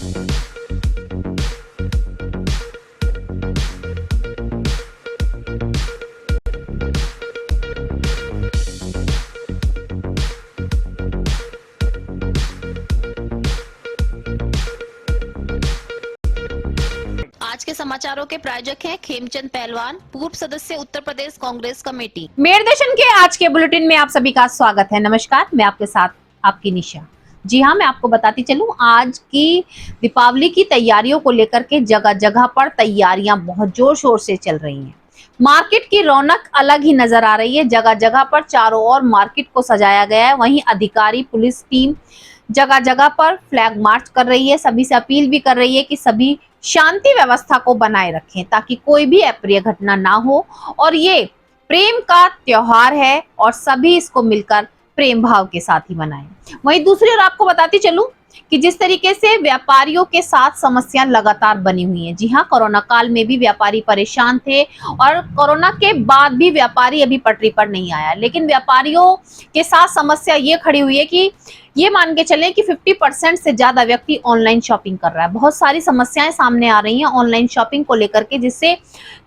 आज के समाचारों के प्रायोजक हैं खेमचंद पहलवान, पूर्व सदस्य उत्तर प्रदेश कांग्रेस कमेटी। मेरदर्शन के आज के बुलेटिन में आप सभी का स्वागत है। नमस्कार, मैं आपके साथ आपकी निशा। जी हाँ, मैं आपको बताती चलूं, आज की दीपावली की तैयारियों को लेकर के जगह जगह पर तैयारियां बहुत जोर शोर से चल रही हैं। मार्केट की रौनक अलग ही नजर आ रही है। जगह जगह पर चारों ओर मार्केट को सजाया गया है। वहीं अधिकारी, पुलिस टीम जगह जगह पर फ्लैग मार्च कर रही है। सभी से अपील भी कर रही है कि सभी शांति व्यवस्था को बनाए रखें ताकि कोई भी अप्रिय घटना ना हो। और ये प्रेम का त्योहार है और सभी इसको मिलकर प्रेम भाव के साथ ही मनाएं। वहीं दूसरी ओर आपको बताती चलूं कि जिस तरीके से व्यापारियों के साथ समस्याएं लगातार बनी हुई हैं। जी हाँ, कोरोना काल में भी व्यापारी परेशान थे और कोरोना के बाद भी व्यापारी अभी पटरी पर नहीं आया। लेकिन व्यापारियों के साथ समस्या ये खड़ी हुई है कि ये मान के चलें कि 50% से ज्यादा व्यक्ति ऑनलाइन शॉपिंग कर रहा है। बहुत सारी समस्याएं सामने आ रही हैं ऑनलाइन शॉपिंग को लेकर के, जिससे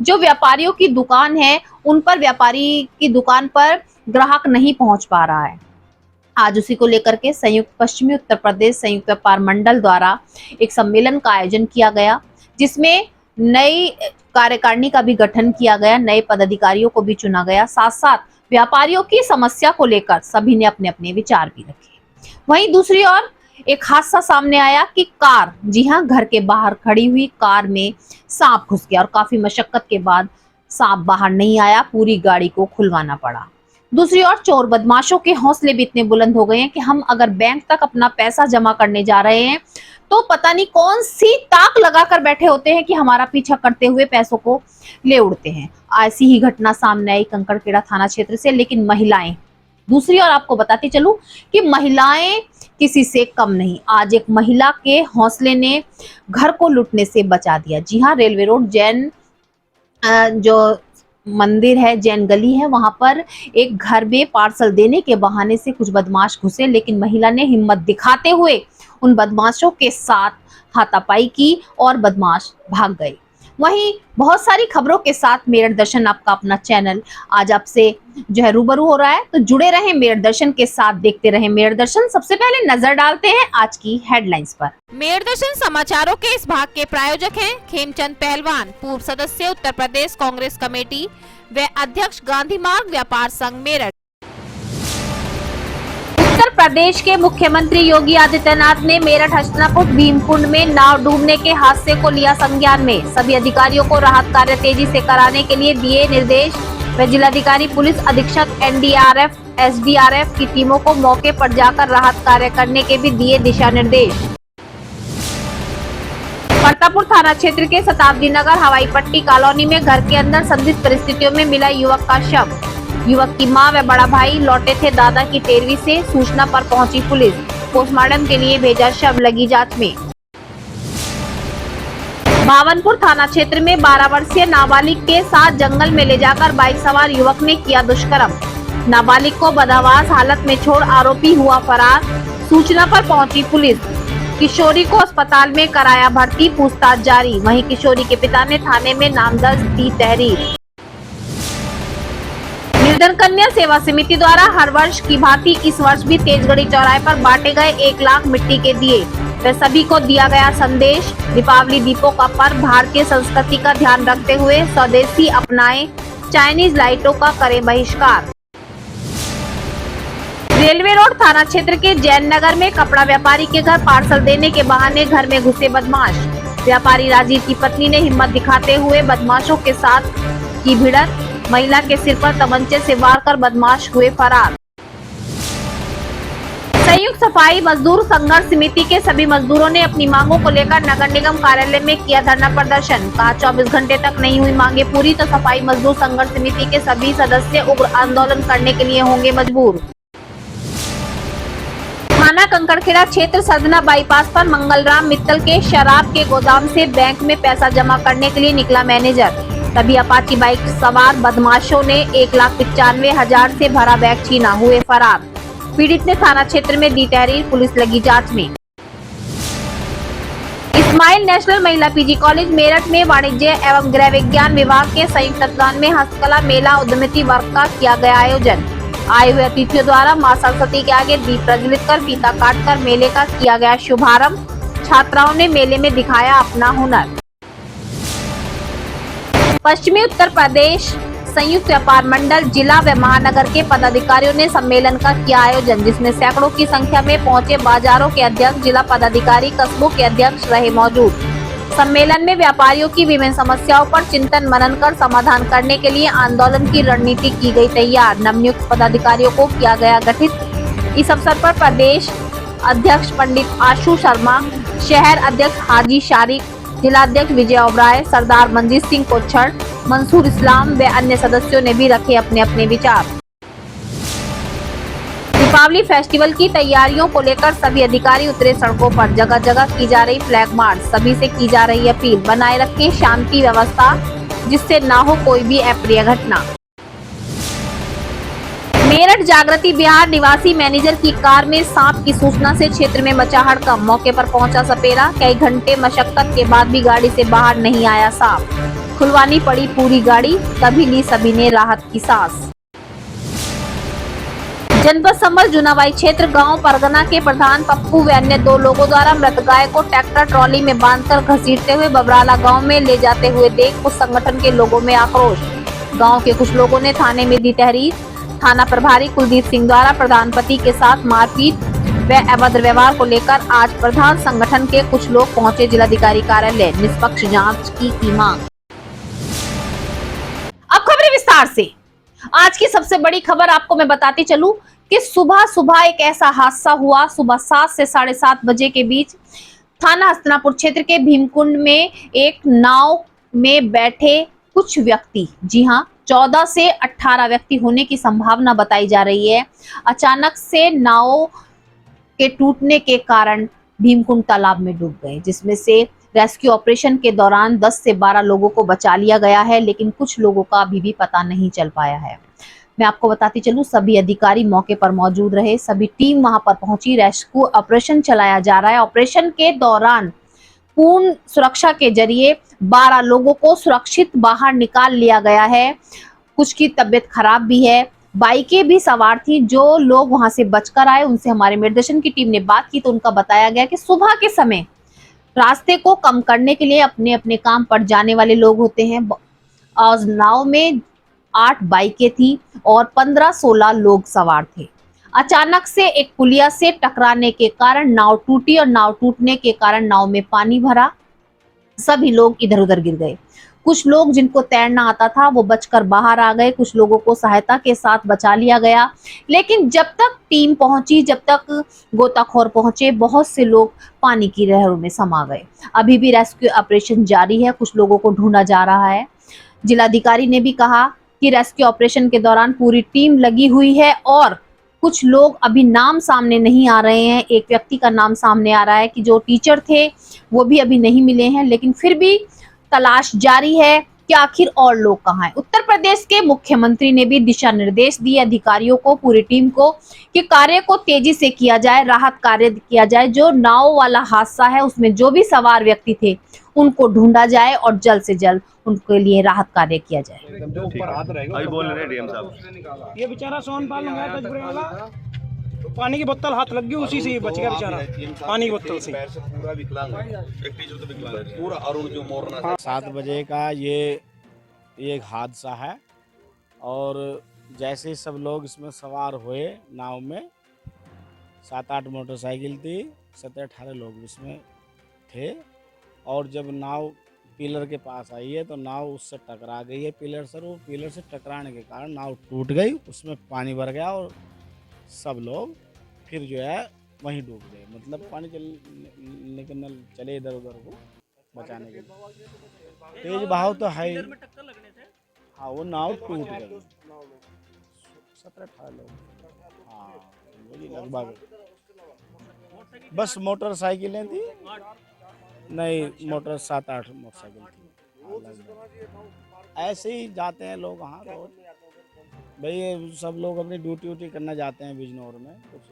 जो व्यापारियों की दुकान है उन पर, व्यापारी की दुकान पर ग्राहक नहीं पहुंच पा रहा है। आज उसी को लेकर के संयुक्त पश्चिमी उत्तर प्रदेश संयुक्त व्यापार मंडल द्वारा एक सम्मेलन का आयोजन किया गया, जिसमें नई कार्यकारिणी का भी गठन किया गया, नए पदाधिकारियों को भी चुना गया। साथ साथ व्यापारियों की समस्या को लेकर सभी ने अपने अपने विचार भी रखे। वहीं दूसरी ओर एक हादसा सामने आया कि कार, जी हाँ, घर के बाहर खड़ी हुई कार में सांप घुस गया और काफी मशक्कत के बाद सांप बाहर नहीं आया, पूरी गाड़ी को खुलवाना पड़ा। दूसरी ओर चोर बदमाशों के हौसले भी इतने बुलंद हो गए हैं कि हम अगर बैंक तक अपना पैसा जमा करने जा रहे हैं तो पता नहीं कौन सी ताक लगाकर बैठे होते हैं कि हमारा पीछा करते हुए पैसों को ले उड़ते हैं। ऐसी ही घटना सामने आई कंकड़खेड़ा थाना क्षेत्र से। लेकिन महिलाएं, दूसरी ओर आपको बताती चलूं कि महिलाएं किसी से कम नहीं। आज एक महिला के हौसले ने घर को लूटने से बचा दिया। जी हाँ, रेलवे रोड जैन जो मंदिर है, जैन गली है, वहां पर एक घर में पार्सल देने के बहाने से कुछ बदमाश घुसे। लेकिन महिला ने हिम्मत दिखाते हुए उन बदमाशों के साथ हाथापाई की और बदमाश भाग गए। वहीं बहुत सारी खबरों के साथ मेरठ दर्शन, आपका अपना चैनल, आज आपसे जो है रूबरू हो रहा है। तो जुड़े रहें मेरठ दर्शन के साथ, देखते रहें मेरठ दर्शन। सबसे पहले नजर डालते हैं आज की हेडलाइंस पर। मेरठ दर्शन समाचारों के इस भाग के प्रायोजक हैं खेमचंद पहलवान, पूर्व सदस्य उत्तर प्रदेश कांग्रेस कमेटी व अध्यक्ष गांधी मार्ग व्यापार संघ मेरठ। उत्तर प्रदेश के मुख्यमंत्री योगी आदित्यनाथ ने मेरठ हस्तिनापुर भीमकुंड में नाव डूबने के हादसे को लिया संज्ञान में। सभी अधिकारियों को राहत कार्य तेजी से कराने के लिए दिए निर्देश व जिलाधिकारी, पुलिस अधीक्षक, एनडीआरएफ, एसडीआरएफ की टीमों को मौके पर जाकर राहत कार्य करने के भी दिए दिशा निर्देश। परतापुर थाना क्षेत्र के शताब्दी नगर हवाई पट्टी कॉलोनी में घर के अंदर संदिग्ध परिस्थितियों में मिला युवक का शव। युवक की मां व बड़ा भाई लौटे थे दादा की तेरवी से। सूचना पर पहुंची पुलिस, पोस्टमार्टम के लिए भेजा शव, लगी जांच में। भावनपुर थाना क्षेत्र में 12 वर्षीय नाबालिग के साथ जंगल में ले जाकर बाइक सवार युवक ने किया दुष्कर्म। नाबालिग को बदहवास हालत में छोड़ आरोपी हुआ फरार। सूचना पर पहुंची पुलिस, किशोरी को अस्पताल में कराया भर्ती, पूछताछ जारी। वहीं किशोरी के पिता ने थाने में नामदर्ज दी तहरीर। निर्धन कन्या सेवा समिति द्वारा हर वर्ष की भांति इस वर्ष भी तेजगढ़ी चौराहे पर बांटे गए 1 लाख मिट्टी के दिए व सभी को दिया गया संदेश। दीपावली दीपों का पर्व, भारतीय संस्कृति का ध्यान रखते हुए स्वदेशी अपनाएं, चाइनीज लाइटों का करें बहिष्कार। रेलवे रोड थाना क्षेत्र के जैन नगर में कपड़ा व्यापारी के घर पार्सल देने के बहाने घर में घुसे बदमाश। व्यापारी राजीव की पत्नी ने हिम्मत दिखाते हुए बदमाशों के साथ की भिड़ंत। महिला के सिर पर तमंचे से वार कर बदमाश हुए फरार। संयुक्त सफाई मजदूर संघर्ष समिति के सभी मजदूरों ने अपनी मांगों को लेकर नगर निगम कार्यालय में किया धरना प्रदर्शन। कहा 24 घंटे तक नहीं हुई मांगे पूरी तो सफाई मजदूर संघर्ष समिति के सभी सदस्य उग्र आंदोलन करने के लिए होंगे मजबूर। थाना कंकड़खेड़ा क्षेत्र सदना बाईपास पर मंगलराम मित्तल के शराब के गोदाम से बैंक में पैसा जमा करने के लिए निकला मैनेजर। तभी अपाची बाइक सवार बदमाशों ने 1,95,000 से भरा बैग छीना, हुए फरार। पीड़ित ने थाना क्षेत्र में दी तहरीर, पुलिस लगी जांच में। स्माइल नेशनल महिला पीजी कॉलेज मेरठ में वाणिज्य एवं गृह विज्ञान विभाग के संयुक्त तत्वाधान में हस्तकला मेला उद्यमिता वर्ग का किया गया आयोजन। आए हुए अतिथियों द्वारा मां सरस्वती के आगे दीप प्रज्वलित कर फीता काटकर मेले का किया गया शुभारंभ। छात्राओं ने मेले में दिखाया अपना हुनर। पश्चिमी उत्तर प्रदेश संयुक्त व्यापार मंडल जिला व महानगर के पदाधिकारियों ने सम्मेलन का किया आयोजन, जिसमें सैकड़ों की संख्या में पहुंचे बाजारों के अध्यक्ष, जिला पदाधिकारी, कस्बों के अध्यक्ष रहे मौजूद। सम्मेलन में व्यापारियों की विभिन्न समस्याओं पर चिंतन मनन कर समाधान करने के लिए आंदोलन की रणनीति की गई तैयार। नवनियुक्त पदाधिकारियों को किया गया गठित। इस अवसर पर प्रदेश अध्यक्ष पंडित आशु शर्मा, शहर अध्यक्ष हाजी शारिक, जिलाध्यक्ष विजय ओबराय, सरदार मंजीत सिंह कोच्छड़, मंसूर इस्लाम व अन्य सदस्यों ने भी रखे अपने अपने विचार। दीपावली फेस्टिवल की तैयारियों को लेकर सभी अधिकारी उतरे सड़कों पर। जगह जगह की जा रही फ्लैग मार्च। सभी से की जा रही अपील, बनाए रखें शांति व्यवस्था, जिससे ना हो कोई भी अप्रिय घटना। मेरठ जागृति बिहार निवासी मैनेजर की कार में सांप की सूचना से क्षेत्र में मचा हड़कंप। मौके पर पहुंचा सपेरा। कई घंटे मशक्कत के बाद भी गाड़ी से बाहर नहीं आया सांप। खुलवानी पड़ी पूरी गाड़ी, तभी ली सभी ने राहत की सांस। जनपद संभल जुनावाई क्षेत्र गांव परगना के प्रधान पप्पू व अन्य 2 लोगों द्वारा मृत गाय को ट्रैक्टर ट्रॉली में बांधकर घसीटते हुए बबराला गांव में ले जाते हुए देख कुछ संगठन के लोगों में आक्रोश। गांव के कुछ लोगों ने थाने में दी तहरीर। थाना प्रभारी कुलदीप सिंह द्वारा प्रधान पति के साथ मारपीट व अभद्र व्यवहार को लेकर आज प्रधान संगठन के कुछ लोग पहुंचे जिलाधिकारी कार्यालय। निष्पक्ष जांच की मांग। अब खबरें विस्तार से। आज की सबसे बड़ी खबर आपको मैं बताती चलूं कि सुबह एक ऐसा हादसा हुआ। सुबह 7 से 7:30 बजे के बीच थाना हस्तिनापुर क्षेत्र के भीमकुंड में एक नाव में बैठे कुछ व्यक्ति, जी हाँ, 14 से 18 व्यक्ति होने की संभावना बताई जा रही है, अचानक से नाव के टूटने के कारण भीमकुंड तालाब में डूब गए, जिसमें से रेस्क्यू ऑपरेशन के दौरान 10 से 12 लोगों को बचा लिया गया है, लेकिन कुछ लोगों का अभी भी पता नहीं चल पाया है। मैं आपको बताती चलूं, सभी अधिकारी मौके पर मौजूद रहे, सभी टीम वहां पर पहुंची, रेस्क्यू ऑपरेशन चलाया जा रहा है। ऑपरेशन के दौरान पूर्ण सुरक्षा के जरिए 12 लोगों को सुरक्षित बाहर निकाल लिया गया है। कुछ की तबीयत खराब भी है। बाइकें भी सवार थी। जो लोग वहां से बचकर आए उनसे हमारे मेडिटेशन की टीम ने बात की तो उनका बताया गया कि सुबह के समय रास्ते को कम करने के लिए अपने अपने काम पर जाने वाले लोग होते हैं। और नाव में 8 बाइकें थी और 15-16 लोग सवार थे। अचानक से एक पुलिया से टकराने के कारण नाव टूटी और नाव टूटने के कारण नाव में पानी भरा। सभी लोग इधर उधर गिर गए। कुछ लोग जिनको तैरना आता था वो बचकर बाहर आ गए। कुछ लोगों को सहायता के साथ बचा लिया गया, लेकिन जब तक टीम पहुंची, जब तक गोताखोर पहुंचे, बहुत से लोग पानी की लहरों में समा गए। अभी भी रेस्क्यू ऑपरेशन जारी है। कुछ लोगों को ढूंढा जा रहा है। जिलाधिकारी ने भी कहा कि रेस्क्यू ऑपरेशन के दौरान पूरी टीम लगी हुई है और कुछ लोग अभी नाम सामने नहीं आ रहे हैं। एक व्यक्ति का नाम सामने आ रहा है कि जो टीचर थे वो भी अभी नहीं मिले हैं, लेकिन फिर भी तलाश जारी है कि आखिर और लोग कहां हैं। उत्तर प्रदेश के मुख्यमंत्री ने भी दिशा निर्देश दिए अधिकारियों को, पूरी टीम को, कि कार्य को तेजी से किया जाए, राहत कार्य किया जाए। जो नाव वाला हादसा है उसमें जो भी सवार व्यक्ति थे उनको ढूंढा जाए और जल्द से जल्द उनके लिए राहत कार्य किया जाए। अभी बोल रहे हैं डीएम साहब। ये बेचारा सोनपाल मंगाया तजपुरे वाला, पानी की बोतल हाथ लग गई, उसी से बच गया बेचारा, पानी की बोतल से। पैर से पूरा विकलांग है, एक टीचर तो विकलांग है पूरा। अरुण जो मोरना 7 बजे का ये एक हादसा है और जैसे सब लोग इसमें सवार हुए नाव में, 7-8 मोटरसाइकिल थी, 17-18 लोग इसमें थे। और जब नाव पिलर के पास आई है तो नाव उससे टकरा गई है पिलर से। वो पिलर से टकराने के कारण नाव टूट गई, उसमें पानी भर गया और सब लोग फिर जो है वहीं डूब गए। मतलब पानी निकलने चले इधर उधर को बचाने के लिए। तेज बहाव तो है ही। हाँ, वो नाव टूट गई। 17-18 लोग, हाँ वही लगभग। बस मोटरसाइकिलें थी, नहीं मोटर 7-8 मोटरसाइकिल थी। ऐसे ही जाते हैं लोग वहाँ रोज। भाई सब लोग अपनी ड्यूटी करना जाते हैं बिजनौर में। कुछ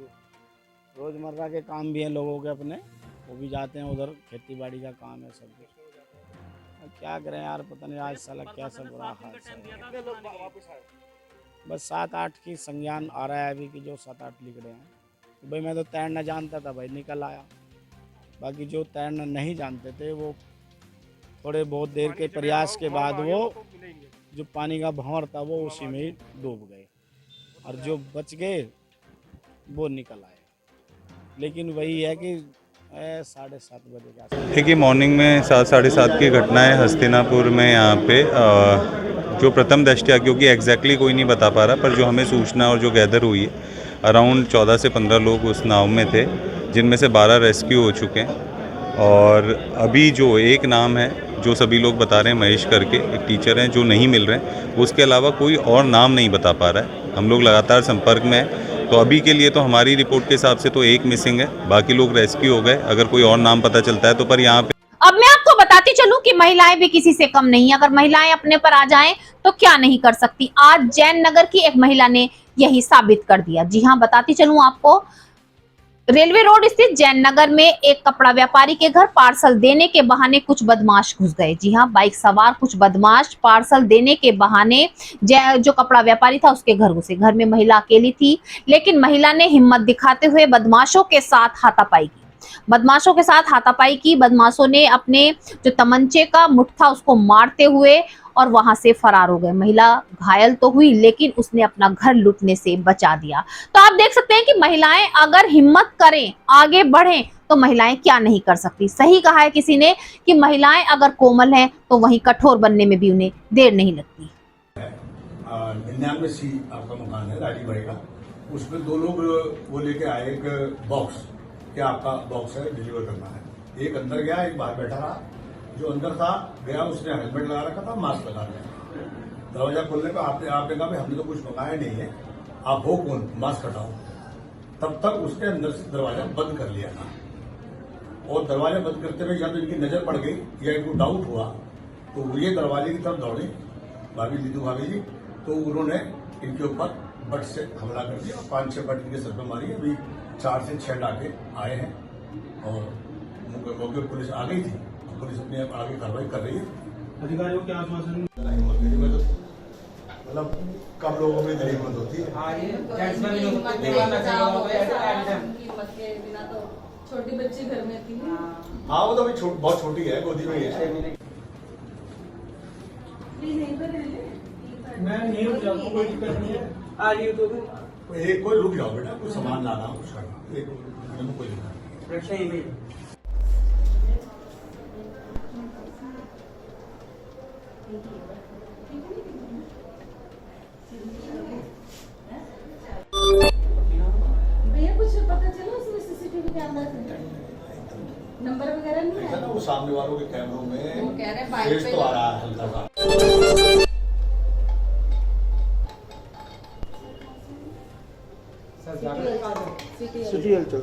रोज़मर्रा के काम भी हैं लोगों के अपने, वो भी जाते हैं उधर, खेती बाड़ी का काम है सब कुछ। अब क्या करें यार, पता नहीं आज साला क्या सब बड़ा हादसा है। बस 7-8 की संज्ञान आ रहा है अभी कि जो 7-8 लिख रहे हैं। भाई मैं तो तैरना जानता था भाई, निकल आया। बाकी जो तैरना नहीं जानते थे वो थोड़े बहुत देर के प्रयास के बाद वो जो पानी का भंवर था वो उसी में ही डूब गए, और जो बच गए वो निकल आए। लेकिन वही है कि 7:30 बजे का देखिए, मॉर्निंग में 7-7:30 की घटना है हस्तिनापुर में। यहाँ पे जो प्रथम दृष्टया, क्योंकि एग्जैक्टली कोई नहीं बता पा रहा, पर जो हमें सूचना और जो गैदर हुई है, अराउंड 14 से 15 लोग उस नाव में थे, जिनमें से 12 रेस्क्यू हो चुके हैं। और अभी जो एक नाम है जो सभी लोग बता रहे हैं, महेश करके एक टीचर हैं, जो नहीं मिल रहे हैं, उसके अलावा कोई और नाम नहीं बता पा रहा है। हम लोग लगातार संपर्क में हैं, तो अभी के लिए तो हमारी रिपोर्ट के हिसाब से तो एक मिसिंग है, बाकी लोग रेस्क्यू हो गए। अगर कोई और नाम पता चलता है तो, पर यहाँ पे अब मैं आपको बताती चलूं कि महिलाएं भी किसी से कम नहीं है। अगर महिलाएं अपने पर आ जाएं तो क्या नहीं कर सकती। आज जैन नगर की एक महिला ने यही साबित कर दिया। जी हां, बताती चलूं आपको, रेलवे रोड स्थित जैन नगर में एक कपड़ा व्यापारी के घर पार्सल देने के बहाने कुछ बदमाश घुस गए। जी हां, बाइक सवार कुछ बदमाश पार्सल देने के बहाने जो कपड़ा व्यापारी था उसके घर घुसे। घर में महिला अकेली थी, लेकिन महिला ने हिम्मत दिखाते हुए बदमाशों के साथ हाथापाई की। बदमाशों ने अपने जो तमंचे का मुठ था उसको मारते हुए और वहां से फरार हो गए। महिला घायल तो हुई, लेकिन उसने अपना घर लूटने से बचा दिया। तो आप देख सकते हैं कि महिलाएं अगर हिम्मत करें, आगे बढ़ें, तो महिलाएं क्या नहीं कर सकती। सही कहा है किसी ने कि महिलाएं अगर कोमल हैं तो वहीं कठोर बनने में भी उन्हें देर नहीं लगती। 99C आपका मकान है राजीबाई का, उसमें 2 लोग वो लेके आए एक बॉक्स, क्या आपका बॉक्स है, डिलीवर करना है। एक अंदर गया, एक बाहर बैठा रहा। जो अंदर था गया, उसने हेलमेट लगा रखा था, मास्क लगा लिया। दरवाजा खोलने पर आपने कहा हमने तो कुछ मंगाया नहीं है, आप हो कौन, मास्क हटाओ। तब तक उसने अंदर से दरवाजा बंद कर लिया था, और दरवाजा बंद करते हुए या तो इनकी नजर पड़ गई या इनको डाउट हुआ, तो ये दरवाजे की तरफ दौड़े भाभी जी, तो उन्होंने इनके ऊपर बट से हमला कर दिया। 5-6 बट इनके सर पर मारी। अभी 4 से 6 डाके आए हैं और मौके पुलिस आ गई थी। पुलिस अपने आगे कार्रवाई कर रही है। अधिकारियों के आश्वासन मतलब कम लोगों में नहीं हिम्मत होती है। छोटी बच्ची घर में थी। हाँ, वो तो अभी बहुत छोटी है, गोदी में है। मैं नहीं रुक जाऊंगा, कोई दिक्कत नहीं है। आ रही हो तो एक कोई रुक जाओ बेटा, कोई सामान लाना कुछ करना, एक कोई प्रश्न ही नहीं। भैया कुछ पता चला उसमें सीसीटीवी कैमरा से नंबर वगैरह नहीं है? वो सामने वालों के कैमरों में वो कह रहे हैं बाइक पे तो आ रहा है हल्का सा। सिटी हलचल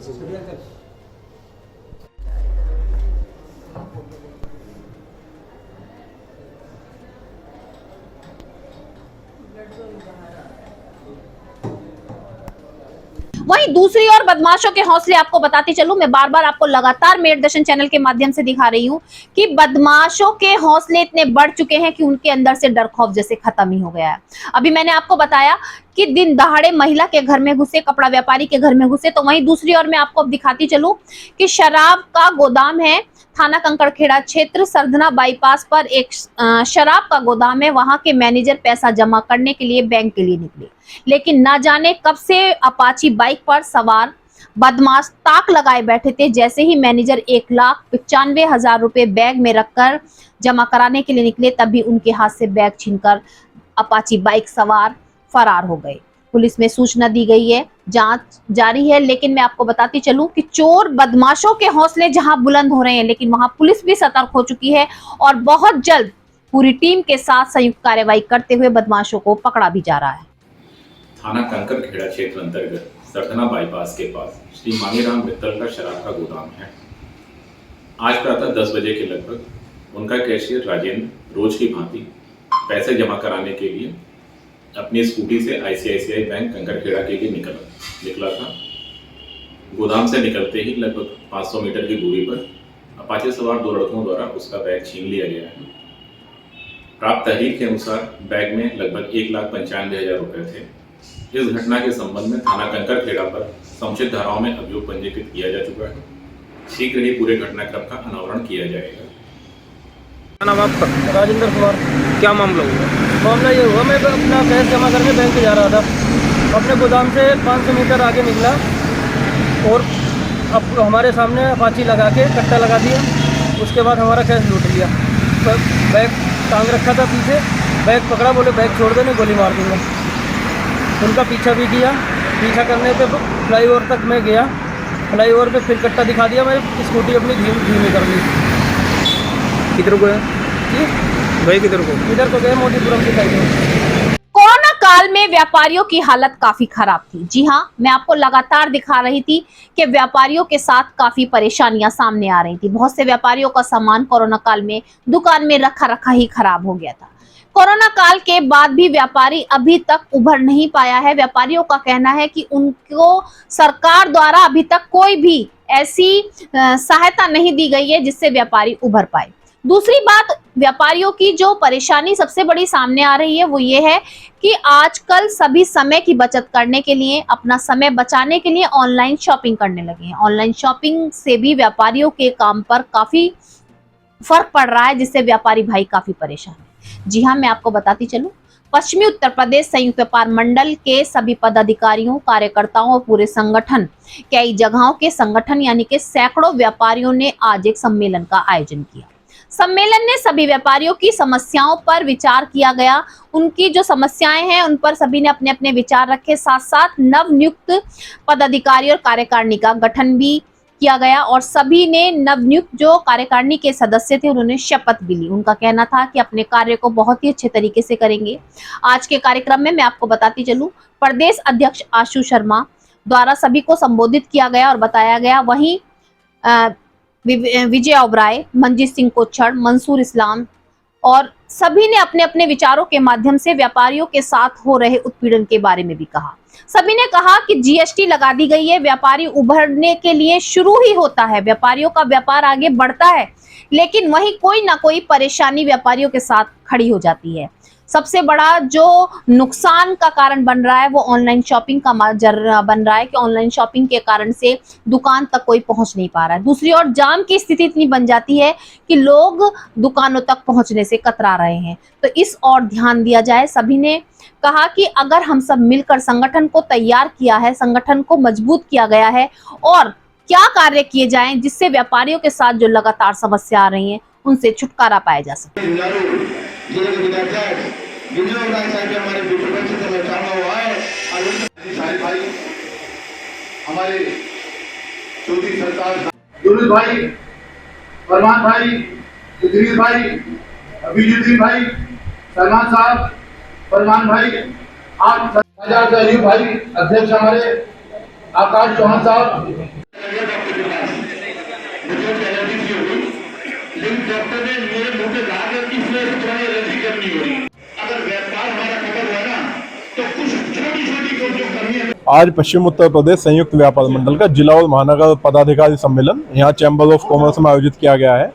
वहीं दूसरी ओर बदमाशों के हौसले आपको बताती चलूं, मैं बार बार आपको लगातार मेट दर्शन चैनल के माध्यम से दिखा रही हूं कि बदमाशों के हौसले इतने बढ़ चुके हैं कि उनके अंदर से डर खौफ जैसे खत्म ही हो गया है। अभी मैंने आपको बताया कि दिन दहाड़े महिला के घर में घुसे, कपड़ा व्यापारी के घर में घुसे, तो वहीं दूसरी ओर मैं आपको अब दिखाती चलूं कि शराब का गोदाम है। थाना कंकड़खेड़ा क्षेत्र सरधना बाईपास पर एक शराब का गोदाम है। वहां के मैनेजर पैसा जमा करने के लिए बैंक के लिए निकले, लेकिन ना जाने कब से अपाची बाइक पर सवार बदमाश ताक लगाए बैठे थे। जैसे ही मैनेजर 1,95,000 रुपए बैग में रखकर जमा कराने के लिए निकले, तभी उनके हाथ से बैग छीनकर अपाची बाइक सवार फरार हो गए। पुलिस में सूचना दी गई है, जांच जारी है। लेकिन मैं आपको बताती चलूं कि चोर बदमाशों के हौसले जहां बुलंद हो रहे हैं, लेकिन वहां पुलिस भी सतर्क हो चुकी है और बहुत जल्द पूरी टीम के साथ संयुक्त कार्रवाई करते हुए बदमाशों को पकड़ा भी जा रहा है। थाना कंकड़खेड़ा क्षेत्र अंतर्गत सरधना बाईपास के पास श्री मांगेराम मित्तल का शराब का गोदाम है। आज प्रातः 10 बजे के लगभग उनका कैशियर राजेंद्र रोज की भांति पैसे जमा कराने के लिए अपनी स्कूटी से ICICI बैंक कंकड़खेड़ा के लिए निकला था। गोदाम से निकलते ही लगभग 500 मीटर की दूरी पर अपाचे सवार 2 लड़कों द्वारा उसका बैग छीन लिया गया है। प्राप्त तहरीर के अनुसार बैग में लगभग 1,95,000 रुपए थे। इस घटना के संबंध में थाना कंकरखेड़ा पर समुचित धाराओं में अभियोग पंजीकृत किया जा चुका है। शीघ्र ही पूरे घटनाक्रम का अनावरण किया जाएगा। क्या नाम आपका? राजेंद्र कुमार। क्या मामला हुआ? मामला ये हुआ, मैं अपना कैश जमा करने बैंक जा रहा था। अपने गोदाम से 500 मीटर आगे निकला और अब हमारे सामने अपाची लगा के कट्टा लगा दिया। उसके बाद हमारा कैश लूट लिया। तो बैग टांग रखा था पीछे, बैग पकड़ा, बोले बैग छोड़ देने, गोली मार दूँगा। उनका पीछा भी किया। पीछा करने पे फ्लाईओवर तक मैं गया। फ्लाईओवर पे फिर कट्टा दिखा दिया। मैं स्कूटी अपनी धीमी कर ली। किधर को है जी? भाई किधर को? इधर को गए, मोतीपुरम की साइड। कोरोना काल में व्यापारियों की हालत काफी खराब थी। जी हाँ, मैं आपको लगातार दिखा रही थी कि व्यापारियों के साथ काफी परेशानियां सामने आ रही थी। बहुत से व्यापारियों का सामान कोरोना काल में दुकान में रखा ही खराब हो गया था। कोरोना काल के बाद भी व्यापारी अभी तक उभर नहीं पाया है। व्यापारियों का कहना है कि उनको सरकार द्वारा अभी तक कोई भी ऐसी सहायता नहीं दी गई है जिससे व्यापारी उभर पाए। दूसरी बात, व्यापारियों की जो परेशानी सबसे बड़ी सामने आ रही है वो ये है कि आजकल सभी समय की बचत करने के लिए, अपना समय बचाने के लिए ऑनलाइन शॉपिंग करने लगे हैं। ऑनलाइन शॉपिंग से भी व्यापारियों के काम पर काफी फर्क पड़ रहा है, जिससे व्यापारी भाई काफी परेशान है। जी हाँ, मैं आपको बताती चलूं, पश्चिमी उत्तर प्रदेश संयुक्त व्यापार मंडल के सभी पदाधिकारियों, कार्यकर्ताओं और पूरे संगठन, कई जगहों के संगठन यानी कि सैकड़ों व्यापारियों ने आज एक सम्मेलन का आयोजन किया। सम्मेलन में सभी व्यापारियों की समस्याओं पर विचार किया गया। उनकी जो समस्याएं हैं उन पर सभी ने अपने अपने विचार रखे। साथ साथ नव नियुक्त पदाधिकारी और कार्यकारिणी का गठन भी किया गया और सभी ने नवनियुक्त जो कार्यकारिणी के सदस्य थे उन्होंने शपथ भी ली। उनका कहना था कि अपने कार्य को बहुत ही अच्छे तरीके से करेंगे। आज के कार्यक्रम में मैं आपको बताती चलूं, प्रदेश अध्यक्ष आशु शर्मा द्वारा सभी को संबोधित किया गया और बताया गया। वहीं विजय ओबराय, मंजीत सिंह कोच्छड़, मंसूर इस्लाम और सभी ने अपने अपने विचारों के माध्यम से व्यापारियों के साथ हो रहे उत्पीड़न के बारे में भी कहा। सभी ने कहा कि जीएसटी लगा दी गई है, व्यापारी उभरने के लिए शुरू ही होता है, व्यापारियों का व्यापार आगे बढ़ता है, लेकिन वहीं कोई ना कोई परेशानी व्यापारियों के साथ खड़ी हो जाती है। सबसे बड़ा जो नुकसान का कारण बन रहा है वो ऑनलाइन शॉपिंग का बन रहा है कि ऑनलाइन शॉपिंग के कारण से दुकान तक कोई पहुंच नहीं पा रहा है। दूसरी ओर जाम की स्थिति इतनी बन जाती है कि लोग दुकानों तक पहुंचने से कतरा रहे हैं, तो इस ओर ध्यान दिया जाए। सभी ने कहा कि अगर हम सब मिलकर संगठन को तैयार किया है, संगठन को मजबूत किया गया है और क्या कार्य किए जाएं जिससे व्यापारियों के साथ जो लगातार समस्या आ रही है उनसे छुटकारा पाया जा सके। हमारे चौधरी सरकार यूनुस भाई, फरमान भाई, इदरीस भाई, अभिजुद्दीन भाई, सलमान साहब, फरमान भाई, आप अयूब भाई, अध्यक्ष हमारे आकाश चौहान साहब। डॉक्टर ने मेरे मुंह पे कहा कि इसमें एलर्जी करनी हो रही है। अगर व्यापार हमारा खत्म हुआ ना तो कुछ छोटी-छोटी जो कमी है। आज पश्चिम उत्तर प्रदेश संयुक्त व्यापार मंडल का जिला और महानगर पदाधिकारी सम्मेलन यहाँ चैम्बर ऑफ कॉमर्स में आयोजित किया गया है।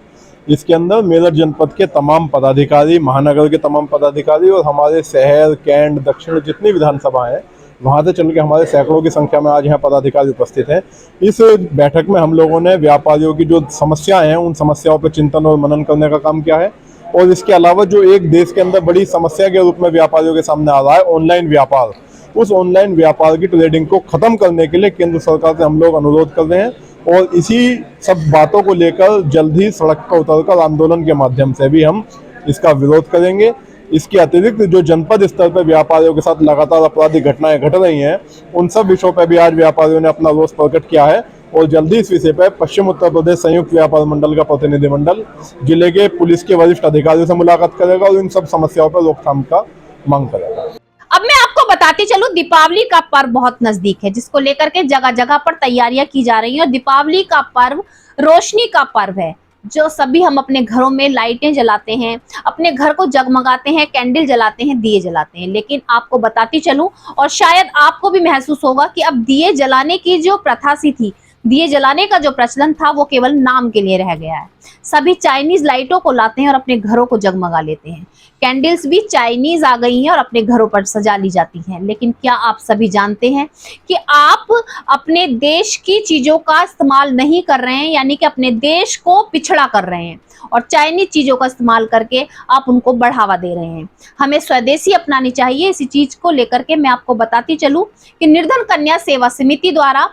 इसके अंदर मेरठ जनपद के तमाम पदाधिकारी, महानगर के तमाम पदाधिकारी और हमारे शहर, कैंट, दक्षिण जितनी विधानसभा है वहाँ से चल के हमारे सैकड़ों की संख्या में आज यहाँ पदाधिकारी उपस्थित हैं। इस बैठक में हम लोगों ने व्यापारियों की जो समस्याएं हैं उन समस्याओं पर चिंतन और मनन करने का काम किया है। और इसके अलावा जो एक देश के अंदर बड़ी समस्या के रूप में व्यापारियों के सामने आ रहा है ऑनलाइन व्यापार, उस ऑनलाइन व्यापार की ट्रेडिंग को खत्म करने के लिए केंद्र सरकार से हम लोग अनुरोध कर रहे हैं और इसी सब बातों को लेकर जल्द ही सड़क पर उतरकर आंदोलन के माध्यम से भी हम इसका विरोध करेंगे। इसके अतिरिक्त जो जनपद स्तर पर व्यापारियों के साथ लगातार आपराधिक घटनाएं घट रही हैं उन सब विषयों पर भी आज व्यापारियों ने अपना रोष प्रकट किया है और जल्दी इस विषय पर पश्चिम उत्तर प्रदेश संयुक्त व्यापार मंडल का प्रतिनिधिमंडल जिले के पुलिस के वरिष्ठ अधिकारियों से मुलाकात करेगा और इन सब समस्याओं पर रोकथाम का मांग करेगा। अब मैं आपको बताती चलूं, दीपावली का पर्व बहुत नजदीक है जिसको लेकर के जगह जगह पर तैयारियां की जा रही हैं। और दीपावली का पर्व रोशनी का पर्व है, जो सभी हम अपने घरों में लाइटें जलाते हैं, अपने घर को जगमगाते हैं, कैंडल जलाते हैं, दिए जलाते हैं। लेकिन आपको बताती चलूं और शायद आपको भी महसूस होगा कि अब दिए जलाने की जो प्रथा सी थी दिए जलाने का जो प्रचलन था वो केवल नाम के लिए रह गया है। सभी चाइनीज लाइटों को लाते हैं और अपने घरों को जगमगा लेते हैं। कैंडल्स भी चाइनीज आ गई हैं और अपने घरों पर सजा ली जाती हैं। लेकिन क्या आप सभी जानते हैं कि आप अपने देश की चीजों का इस्तेमाल नहीं कर रहे हैं, यानी कि अपने देश को पिछड़ा कर रहे हैं और चाइनीज चीजों का इस्तेमाल करके आप उनको बढ़ावा दे रहे हैं। हमें स्वदेशी अपनानी चाहिए। इसी चीज को लेकर के मैं आपको बताती चलूं कि निर्धन कन्या सेवा समिति द्वारा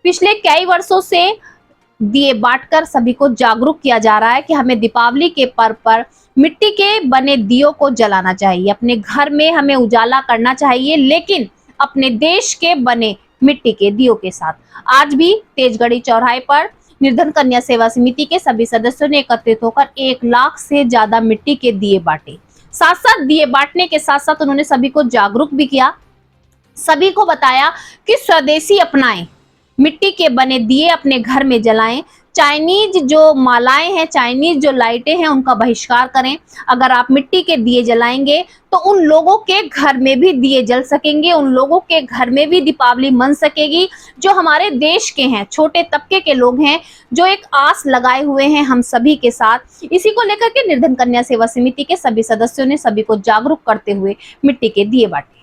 पिछले कई वर्षों से दिए बांटकर सभी को जागरूक किया जा रहा है कि हमें दीपावली के पर्व पर मिट्टी के बने दियों को जलाना चाहिए। अपने घर में हमें उजाला करना चाहिए, लेकिन अपने देश के बने मिट्टी के दियों के साथ। आज भी तेजगढ़ी चौराहे पर निर्धन कन्या सेवा समिति के सभी सदस्यों ने एकत्रित होकर 1 लाख से ज्यादा मिट्टी के दिए बांटे। साथ साथ दिए बांटने के साथ साथ उन्होंने सभी को जागरूक भी किया, सभी को बताया कि स्वदेशी अपनाएं, मिट्टी के बने दिए अपने घर में जलाएं, चाइनीज जो मालाएं हैं, चाइनीज जो लाइटें हैं उनका बहिष्कार करें। अगर आप मिट्टी के दिए जलाएंगे तो उन लोगों के घर में भी दिए जल सकेंगे, उन लोगों के घर में भी दीपावली मन सकेगी जो हमारे देश के हैं, छोटे तबके के लोग हैं, जो एक आस लगाए हुए हैं हम सभी के साथ। इसी को लेकर के निर्धन कन्या सेवा समिति के सभी सदस्यों ने सभी को जागरूक करते हुए मिट्टी के दिए बांटे।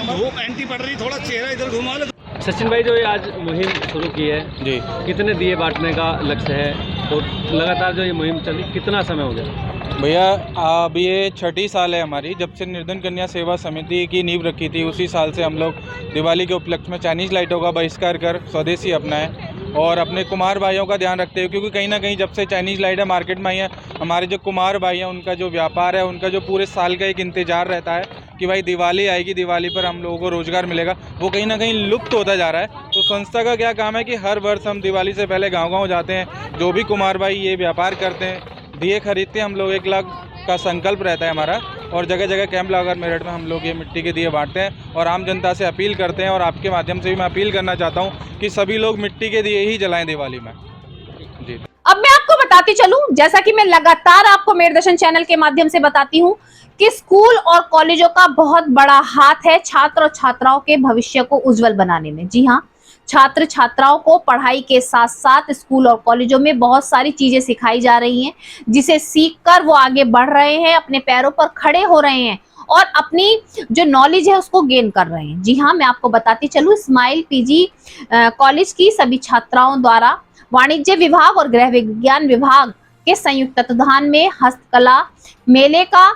धूप एंटी पड़ रही, थोड़ा चेहरा इधर घुमा लो। सचिन भाई, जो ये आज मुहिम शुरू की है जी, कितने दिए बांटने का लक्ष्य है और लगातार जो ये मुहिम चली कितना समय हो गया? भैया अब ये 6ठी साल है हमारी। जब से निर्धन कन्या सेवा समिति की नींव रखी थी उसी साल से हम लोग दिवाली के उपलक्ष्य में चाइनीज़ लाइटों का बहिष्कार कर स्वदेशी अपनाएं और अपने कुमार भाइयों का ध्यान रखते हुए, क्योंकि कहीं ना कहीं जब से चाइनीज़ लाइटें मार्केट में आई हैं, हमारे जो कुमार भाई हैं उनका जो व्यापार है, उनका जो पूरे साल का एक इंतज़ार रहता है कि भाई दिवाली आएगी, दिवाली पर हम लोगों को रोज़गार मिलेगा, वो कहीं ना कहीं लुप्त होता जा रहा है। तो संस्था का क्या काम है कि हर वर्ष हम दिवाली से पहले गाँव-गाँव जाते हैं, जो भी कुमार भाई ये व्यापार करते हैं, दिए खरीदते हैं, हम लोग 1 लाख का संकल्प रहता है हमारा और जगह जगह कैंप लगाकर मेरठ में हम लोग ये मिट्टी के दिए बांटते हैं और आम जनता से अपील करते हैं। और आपके माध्यम से भी मैं अपील करना चाहता हूँ कि सभी लोग मिट्टी के दिए ही जलाएं दिवाली में। जी। अब मैं आपको बताती चलूं, जैसा कि मैं लगातार आपको मेरे दर्शन चैनल के माध्यम से बताती हूं कि स्कूल और कॉलेजों का बहुत बड़ा हाथ है छात्र और छात्राओं के भविष्य को उज्जवल बनाने में। जी हाँ, छात्र छात्राओं को पढ़ाई के साथ साथ स्कूल और कॉलेजों में बहुत सारी चीजें सिखाई जा रही हैं, जिसे सीखकर वो आगे बढ़ रहे हैं, अपने पैरों पर खड़े हो रहे हैं और अपनी जो नॉलेज है उसको गेन कर रहे हैं। जी हाँ, मैं आपको बताती चलूं, स्माइल पीजी कॉलेज की सभी छात्राओं द्वारा वाणिज्य विभाग और गृह विज्ञान विभाग के संयुक्त तत्वाधान में हस्तकला मेले का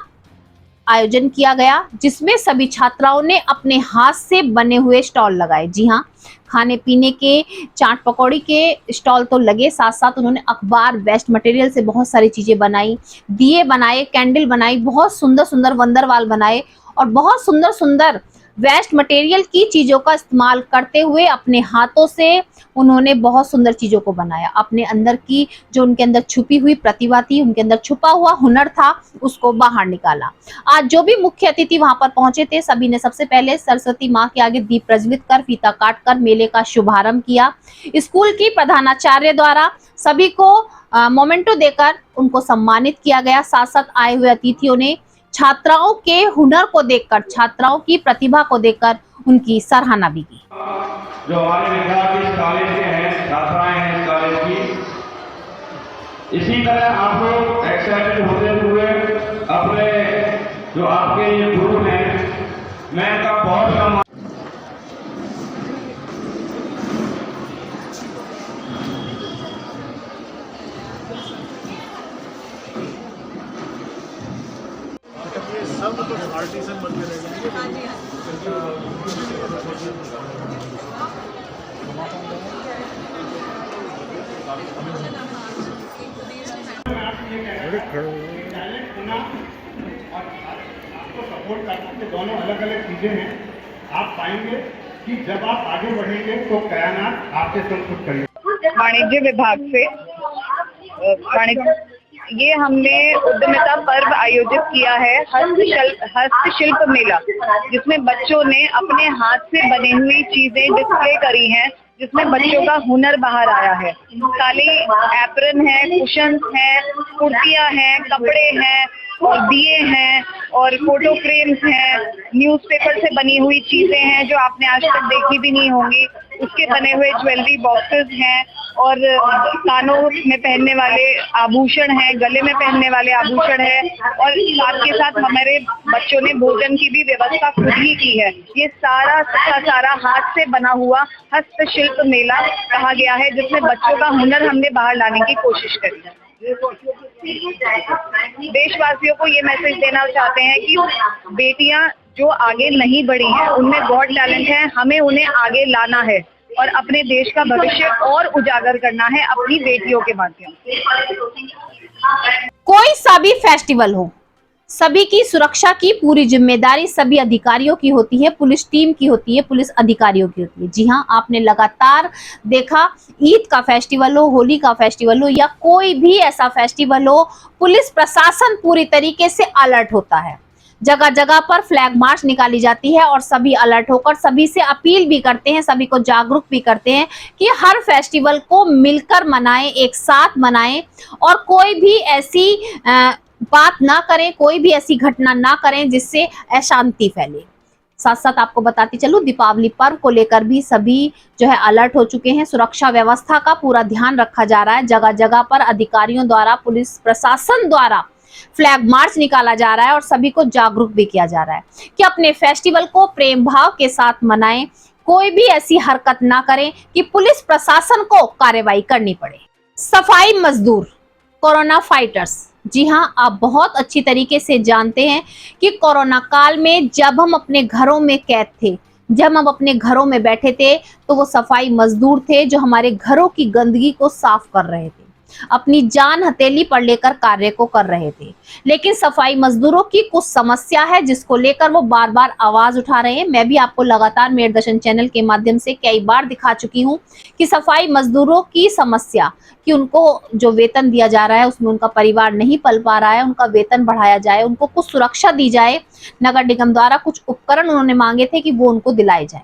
आयोजन किया गया, जिसमें सभी छात्राओं ने अपने हाथ से बने हुए स्टॉल लगाए। जी हाँ, खाने पीने के, चाट पकौड़ी के स्टॉल तो लगे, साथ साथ उन्होंने अखबार, वेस्ट मटेरियल से बहुत सारी चीजें बनाई, दिए बनाए, कैंडल बनाई, बहुत सुंदर सुंदर वंदरवाल बनाए और बहुत सुंदर सुंदर वेस्ट मटेरियल की चीजों का इस्तेमाल करते हुए अपने हाथों से उन्होंने बहुत सुंदर चीजों को बनाया। अपने अंदर की जो उनके अंदर छुपी हुई प्रतिभा थी, उनके अंदर छुपा हुआ हुनर था, उसको बाहर निकाला। आज जो भी मुख्य अतिथि वहां पर पहुंचे थे, सभी ने सबसे पहले सरस्वती माँ के आगे दीप प्रज्वलित कर फीता काटकर मेले का शुभारंभ किया। स्कूल की प्रधानाचार्य द्वारा सभी को मोमेंटो देकर उनको सम्मानित किया गया। साथ साथ आए हुए अतिथियों ने छात्राओं के हुनर को देखकर, छात्राओं की प्रतिभा को देखकर उनकी सराहना भी की। जो हमारे विद्यार्थी इस कॉलेज के हैं, छात्राएं हैं इस कॉलेज की, इसी तरह आप लोग एक्साइटेड होते हुए अपने जो आपके ये ग्रुप हैं, मैं इनका बहुत कम सब तो आर्टिसन बन के रहेंगे। आपको सपोर्ट करना, दोनों अलग अलग चीजें हैं। आप पाएंगे कि जब आप आगे बढ़ेंगे तो कायनात आपके संग करेगा। वाणिज्य विभाग से ये हमने उद्यमिता पर्व आयोजित किया है, हस्तशिल्प मेला, जिसमें बच्चों ने अपने हाथ से बनी हुई चीजें डिस्प्ले करी हैं, जिसमें बच्चों का हुनर बाहर आया है। खाली एप्रन है, कुशन्स हैं, कुर्तियां हैं, कपड़े हैं और दिए हैं और फोटो फ्रेम्स हैं, न्यूज़पेपर से बनी हुई चीजें हैं जो आपने आज तक देखी भी नहीं होंगी, उसके बने हुए ज्वेलरी बॉक्सेस हैं और कानों में पहनने वाले आभूषण हैं, गले में पहनने वाले आभूषण है और साथ के साथ हमारे बच्चों ने भोजन की भी व्यवस्था खुद ही की है। ये सारा हाथ से बना हुआ हस्तशिल्प मेला कहा गया है, जिसमें बच्चों का हुनर हमने बाहर लाने की कोशिश करी है। देशवासियों को ये मैसेज देना चाहते हैं कि बेटियां जो आगे नहीं बढ़ी हैं, उनमें गॉड टैलेंट है, हमें उन्हें आगे लाना है और अपने देश का भविष्य और उजागर करना है अपनी बेटियों के माध्यम से। कोई सा भी फेस्टिवल हो, सभी की सुरक्षा की पूरी जिम्मेदारी सभी अधिकारियों की होती है, पुलिस टीम की होती है, पुलिस अधिकारियों की होती है। जी हाँ, आपने लगातार देखा, ईद का फेस्टिवल हो, होली का फेस्टिवल हो या कोई भी ऐसा फेस्टिवल हो, पुलिस प्रशासन पूरी तरीके से अलर्ट होता है। जगह जगह पर फ्लैग मार्च निकाली जाती है और सभी अलर्ट होकर सभी से अपील भी करते हैं, सभी को जागरूक भी करते हैं कि हर फेस्टिवल को मिलकर मनाएं, एक साथ मनाएं और कोई भी ऐसी बात ना करें, कोई भी ऐसी घटना ना करें जिससे अशांति फैले। साथ साथ आपको बताती चलूं, दीपावली पर्व को लेकर भी सभी जो है अलर्ट हो चुके हैं। सुरक्षा व्यवस्था का पूरा ध्यान रखा जा रहा है। जगह जगह पर अधिकारियों द्वारा, पुलिस प्रशासन द्वारा फ्लैग मार्च निकाला जा रहा है और सभी को जागरूक भी किया जा रहा है कि अपने फेस्टिवल को प्रेम भाव के साथ मनाएं, कोई भी ऐसी हरकत ना करें कि पुलिस प्रशासन को कार्रवाई करनी पड़े। सफाई मजदूर, कोरोना फाइटर्स, जी हाँ, आप बहुत अच्छी तरीके से जानते हैं कि कोरोना काल में जब हम अपने घरों में कैद थे, जब हम अपने घरों में बैठे थे, तो वो सफाई मजदूर थे जो हमारे घरों की गंदगी को साफ कर रहे थे, अपनी जान हथेली पर लेकर कार्य को कर रहे थे। लेकिन सफाई मजदूरों की कुछ समस्या है जिसको लेकर वो बार बार आवाज उठा रहे हैं। मैं भी आपको लगातार मेरे दर्शन चैनल के माध्यम से कई बार दिखा चुकी हूं कि सफाई मजदूरों की समस्या कि उनको जो वेतन दिया जा रहा है उसमें उनका परिवार नहीं पल पा रहा है, उनका वेतन बढ़ाया जाए, उनको कुछ सुरक्षा दी जाए। नगर निगम द्वारा कुछ उपकरण उन्होंने मांगे थे कि वो उनको दिलाए जाए,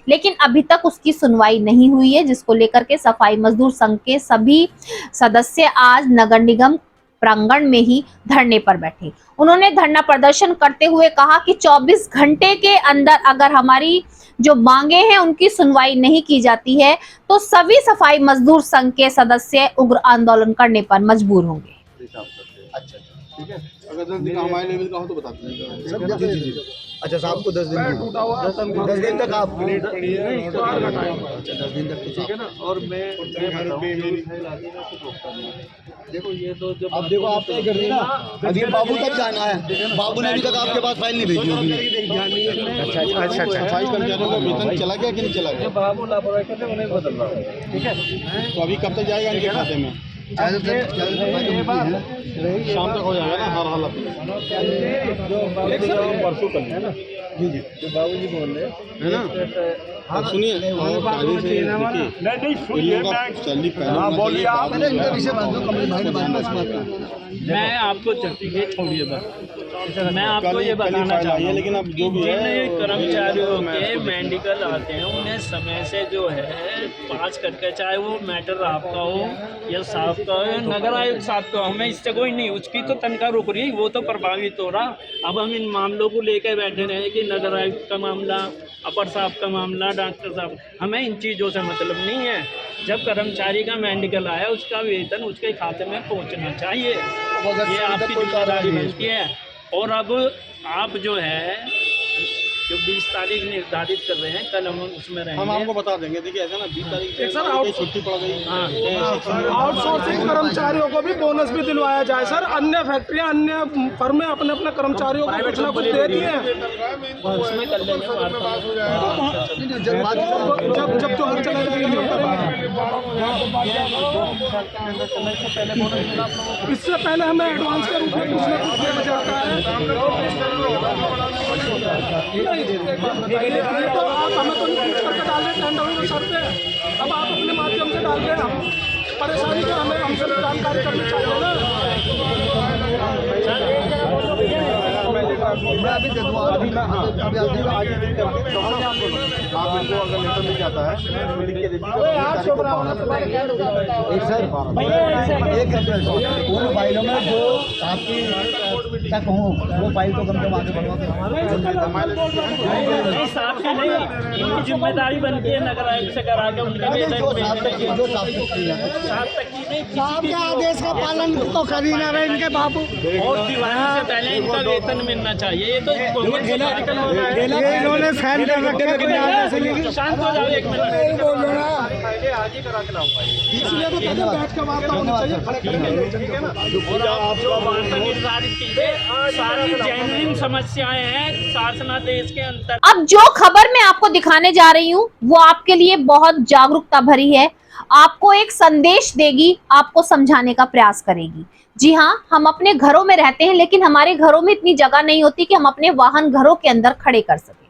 लेकिन अभी तक उसकी सुनवाई नहीं हुई है, जिसको लेकर के सफाई मजदूर संघ के सभी सदस्य आज नगर निगम प्रांगण में ही धरने पर बैठे। उन्होंने धरना प्रदर्शन करते हुए कहा कि 24 घंटे के अंदर अगर हमारी जो मांगे हैं उनकी सुनवाई नहीं की जाती है तो सभी सफाई मजदूर संघ के सदस्य उग्र आंदोलन करने पर मजबूर होंगे। अच्छा, ठीक है, अगर 10 दिन हमारे लेवल का हो तो बता दीजिए। अच्छा, साहब को 10 दिन 10 दिन तक आप 10 दिन तक ठीक है ना। और मैं देखो, ये तो जब अब देखो आप तय कर देना, अभी बाबू तक जाना है, बाबू ने अभी तक आपके पास फाइल नहीं भेजी होगी। अच्छा, सफाई कर्मचारियों का वेतन चला गया कि नहीं चला गया? बाबू लापरवाही करते उन्हें बदल रहा है, ठीक है। तो अभी कब तक जाएगा इनके खाते में? शाम तक हो जाएगा ना हर हालत में। परसों कल है ना जी, जो बाबू जी बोल रहे है ना। सुनिए, मैं आपको सर्टिफिकेट छोड़िए बस, मैं आपको ये बताना चाहिए, लेकिन अब जो भी है कर्मचारियों के मेडिकल आते हैं उन्हें समय से जो है पास करके, चाहे वो मैटर आपका हो या साहब का हो, नगर आयुक्त साहब का, हमें इससे कोई नहीं, उसकी तो तनख्वाह रुक रही, वो तो प्रभावित हो रहा। अब हम इन मामलों को लेकर बैठे रहे कि नगर आयुक्त का मामला, अपर साहब का मामला, डॉक्टर साहब, हमें इन चीज़ों से मतलब नहीं है। जब कर्मचारी का मेडिकल आया उसका वेतन उसके खाते में पहुंचना चाहिए, ये आपकी जिम्मेदारी बनती है। और अब आप जो है जो 20 तारीख निर्धारित कर रहे हैं, कल हम उसमें रहेंगे, हम आपको बता देंगे। देखिए ऐसा ना 20 तारीख से सर छुट्टी पड़ गई, आउटसोर्सिंग कर्मचारियों को भी बोनस भी दिलवाया जाए सर। अन्य फैक्ट्रियां, अन्य फर्में अपने अपने कर्मचारियों को कुछ ना कुछ दे दी हैं, उसमें कर लेंगे। जब तो हम चले जाएंगे, इससे पहले हमें एडवांस के रूप में कुछ ना कुछ दिया जाता है। एक बात बताइए, तो आप हमें तो नहीं पूछ करके डाल रहे टेंडर में सर पे, अब आप अपने माध्यम से डाल रहे, हम परेशानी तो हमें हमसे जानकारी करनी चाहिए ना। मैं अभी दे दूँगा, अभी आगे आप इनको अगर लेटर मिल जाता है उन फाइलों में जो आपकी तक हो वो फाइल को कम से कम आगे बढ़वा जिम्मेदारी बनती है नगर आयुक्त से करा के उनके आपके आदेश का पालन तो कर ही ना रहे इनके बाबू। और दिवाली से पहले इनका वेतन मिलना चाहिए। ये तो इन्होंने फैन कर रखे, शांत हो जाओ एक मिनट। आज ही करा के लाऊंगा, इसलिए तो कहते बैठ के वार्ता होनी चाहिए। और आप जो वार्ता निर्धारित कीजिए, सारी जेन्युइन समस्याएं हैं शासना देश के अंतर। अब जो खबर मैं आपको दिखाने जा रही हूँ वो आपके लिए बहुत जागरूकता भरी है, आपको एक संदेश देगी, आपको समझाने का प्रयास करेगी। जी हाँ, हम अपने घरों में रहते हैं लेकिन हमारे घरों में इतनी जगह नहीं होती कि हम अपने वाहन घरों के अंदर खड़े कर सकें।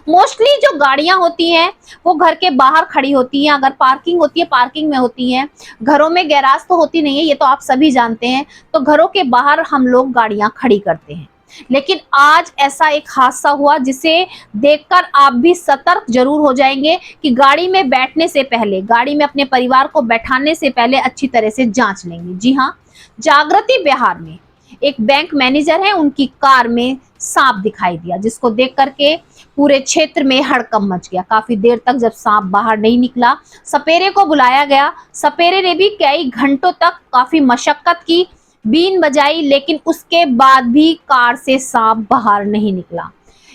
मोस्टली जो गाड़ियां होती हैं वो घर के बाहर खड़ी होती हैं, अगर पार्किंग होती है पार्किंग में होती हैं, घरों में गैराज तो होती नहीं है, ये तो आप सभी जानते हैं। तो घरों के बाहर हम लोग गाड़ियां खड़ी करते हैं। लेकिन आज ऐसा एक हादसा हुआ जिसे देखकर आप भी सतर्क जरूर हो जाएंगे कि गाड़ी में बैठने से पहले, गाड़ी में अपने परिवार को बैठाने से पहले अच्छी तरह से जांच लेंगे। जी हाँ, जागृति बिहार में एक बैंक मैनेजर है, उनकी कार में सांप दिखाई दिया, जिसको देख करके पूरे क्षेत्र में हड़कंप मच गया। काफी देर तक जब सांप बाहर नहीं निकला, सपेरे को बुलाया गया। सपेरे ने भी कई घंटों तक काफी मशक्कत की, बीन बजाई, लेकिन उसके बाद भी कार से सांप बाहर नहीं निकला।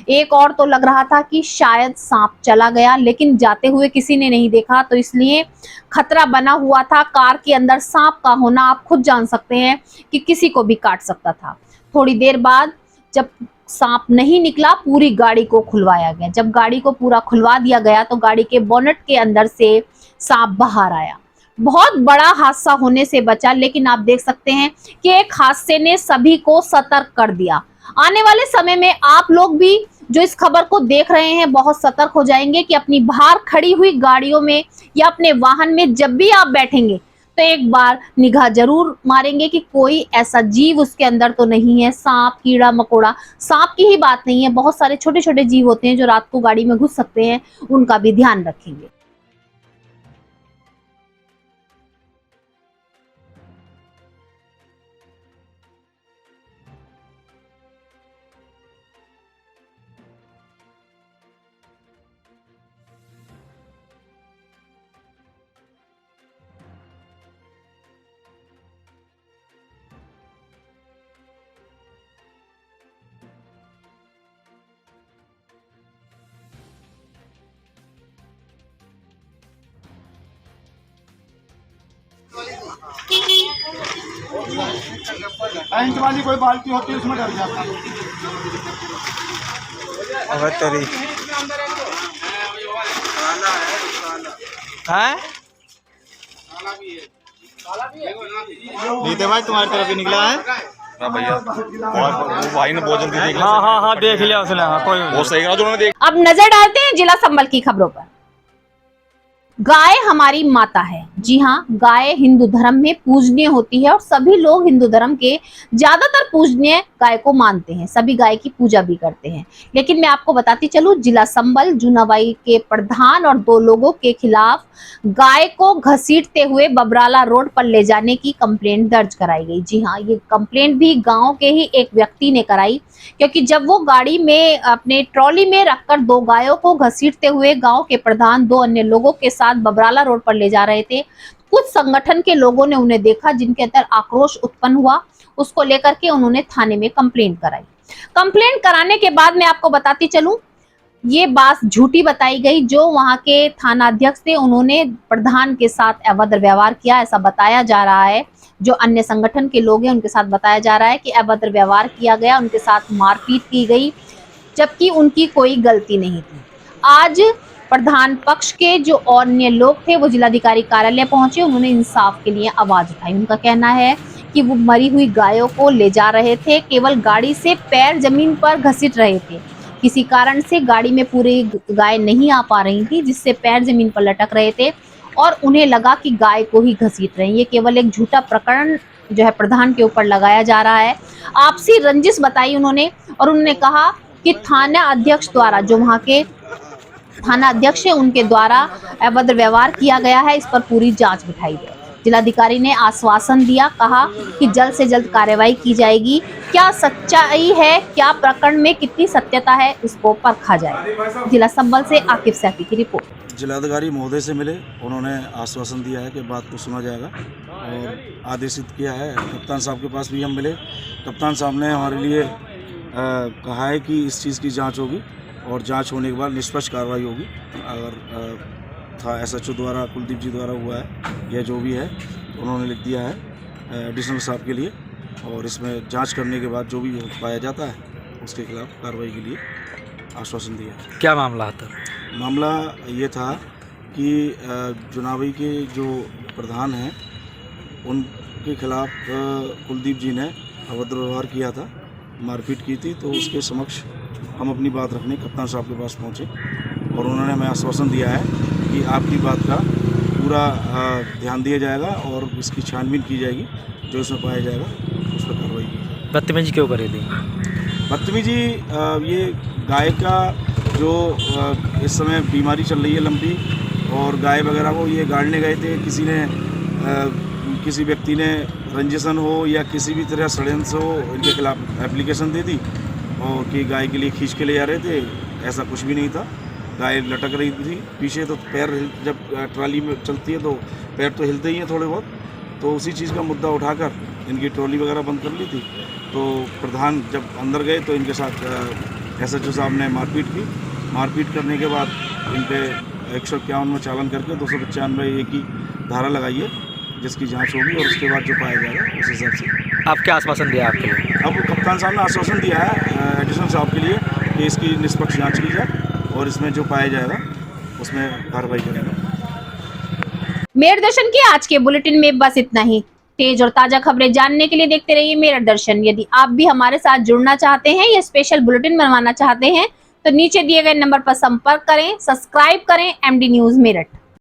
एक और तो लग रहा था कि शायद सांप चला गया, लेकिन जाते हुए किसी ने नहीं देखा, तो इसलिए खतरा बना हुआ था। कार के अंदर सांप का होना आप खुद जान सकते हैं कि किसी को भी काट सकता था। थोड़ी देर बाद जब सांप नहीं निकला, पूरी गाड़ी को खुलवाया गया। जब गाड़ी को पूरा खुलवा दिया गया तो गाड़ी के बोनट के अंदर से सांप बाहर आया। बहुत बड़ा हादसा होने से बचा, लेकिन आप देख सकते हैं कि एक हादसे ने सभी को सतर्क कर दिया। आने वाले समय में आप लोग भी जो इस खबर को देख रहे हैं बहुत सतर्क हो जाएंगे कि अपनी बाहर खड़ी हुई गाड़ियों में या अपने वाहन में जब भी आप बैठेंगे तो एक बार निगाह जरूर मारेंगे कि कोई ऐसा जीव उसके अंदर तो नहीं है, सांप, कीड़ा मकोड़ा। सांप की ही बात नहीं है, बहुत सारे छोटे छोटे जीव होते हैं जो रात को गाड़ी में घुस सकते हैं, उनका भी ध्यान रखेंगे। पेंट वाली कोई बाल्टी होती है उसमें डर जाता है। नीते भाई तुम्हारी तरफ ही निकला है। भैया वो भाई ने बहुत जल्दी देख लिया। हाँ देख लिया उसने। हाँ, कोई वो सही कहा जो उन्होंने देख। अब नजर डालते हैं जिला संबल की खबरों पर। गाय हमारी माता है। जी हाँ, गाय हिंदू धर्म में पूजनीय होती है और सभी लोग हिंदू धर्म के ज्यादातर पूजनीय गाय को मानते हैं, सभी गाय की पूजा भी करते हैं। लेकिन मैं आपको बताती चलूं, जिला संबल जूनावाई के प्रधान और 2 लोगों के खिलाफ गाय को घसीटते हुए बबराला रोड पर ले जाने की कंप्लेंट दर्ज कराई गई। जी हाँ, ये कंप्लेंट भी गांव के ही एक व्यक्ति ने कराई, क्योंकि जब वो गाड़ी में अपने ट्रॉली में रखकर 2 गायों को घसीटते हुए गांव के प्रधान 2 अन्य लोगों के साथ बबराला रोड पर ले जा रहे थे, कुछ संगठन के लोगों ने उन्हें देखा, जिनके अंदर आक्रोश उत्पन्न हुआ। उसको लेकर के उन्होंने थाने में कंप्लेंट कराई। कंप्लेंट कराने के बाद मैं आपको बताती चलूं, ये बात झूठी बताई गई। जो वहां के थाना अध्यक्ष थे उन्होंने प्रधान के साथ अभद्र व्यवहार किया, ऐसा बताया जा रहा है। जो अन्य संगठन के लोग हैं उनके साथ बताया जा रहा है कि अभद्र व्यवहार किया गया, उनके साथ मारपीट की गई, जबकि उनकी कोई गलती नहीं थी। आज प्रधान पक्ष के जो अन्य लोग थे वो जिलाधिकारी कार्यालय पहुंचे, उन्होंने इंसाफ के लिए आवाज उठाई। उनका कहना है कि वो मरी हुई गायों को ले जा रहे थे, केवल गाड़ी से पैर जमीन पर घसीट रहे थे, किसी कारण से गाड़ी में पूरी गाय नहीं आ पा रही थी, जिससे पैर जमीन पर लटक रहे थे और उन्हें लगा कि गाय को ही घसीट रहे हैं। ये केवल एक झूठा प्रकरण जो है प्रधान के ऊपर लगाया जा रहा है। आपसी रंजिश बताई उन्होंने और उन्होंने कहा कि थाना अध्यक्ष द्वारा, जो वहाँ के थाना अध्यक्ष है, उनके द्वारा अभद्र व्यवहार किया गया है, इस पर पूरी जांच बिठाई गई। जिलाधिकारी ने आश्वासन दिया, कहा कि जल्द से जल्द कार्रवाई की जाएगी। क्या सच्चाई है, क्या प्रकरण में कितनी सत्यता है, इसको परखा जाए। जिला संबल से आकिब सैफी की रिपोर्ट। जिलाधिकारी महोदय से मिले, उन्होंने आश्वासन दिया है कि बात को सुना जाएगा और आदेशित किया है। कप्तान साहब के पास भी हम मिले, कप्तान साहब ने हमारे लिए कहा है कि इस चीज़ की जांच होगी और जांच होने के बाद निष्पक्ष कार्रवाई होगी। अगर था SHO द्वारा, कुलदीप जी द्वारा हुआ है या जो भी है, उन्होंने लिख दिया है एडिशनल साहब के लिए, और इसमें जांच करने के बाद जो भी पाया जाता है उसके खिलाफ कार्रवाई के लिए आश्वासन दिया है। क्या मामला था? मामला ये था कि चुनावी के जो प्रधान हैं उनके खिलाफ कुलदीप जी ने अभद्र व्यवहार किया था, मारपीट की थी। तो उसके समक्ष हम अपनी बात रखने कप्तान साहब के पास पहुंचे और उन्होंने हमें आश्वासन दिया है कि आपकी बात का पूरा ध्यान दिया जाएगा और इसकी छानबीन की जाएगी, जो इसमें पाया जाएगा उस पर कार्रवाई की जाएगी। बदतमीजी क्यों करी थी? बदतमीजी ये गाय का जो इस समय बीमारी चल रही है लंबी, और गाय वगैरह को ये गाड़ने गए थे, किसी व्यक्ति ने रंजिशन हो या किसी भी तरह षड्यंत्र हो, इनके खिलाफ एप्लीकेशन दे दी और कि गाय के लिए खींच के ले जा रहे थे। ऐसा कुछ भी नहीं था, गाय लटक रही थी पीछे, तो पैर जब ट्राली में चलती है तो पैर तो हिलते ही हैं थोड़े बहुत, तो उसी चीज़ का मुद्दा उठाकर इनकी ट्रॉली वगैरह बंद कर ली थी। तो प्रधान जब अंदर गए तो इनके साथ SHO साहब ने मारपीट की। मारपीट करने के बाद इन पे 151 में चालान करके 295 की धारा लगाई है, जिसकी जांच होगी और उसके बाद जो पाया जाएगा उस हिसाब से। आप क्या आश्वासन दिया आपके लिए? अब कप्तान साहब ने आश्वासन दिया है एडिशनल साहब के लिए कि इसकी निष्पक्ष जांच की जाए और इसमें जो पाया जाएगा उसमें कार्रवाई करेगा। मेरठ दर्शन के आज के बुलेटिन में बस इतना ही। तेज और ताजा खबरें जानने के लिए देखते रहिए मेरठ दर्शन। यदि आप भी हमारे साथ जुड़ना चाहते हैं या स्पेशल बुलेटिन बनवाना चाहते हैं तो नीचे दिए गए नंबर पर संपर्क करें, सब्सक्राइब करें MD न्यूज मेरठ।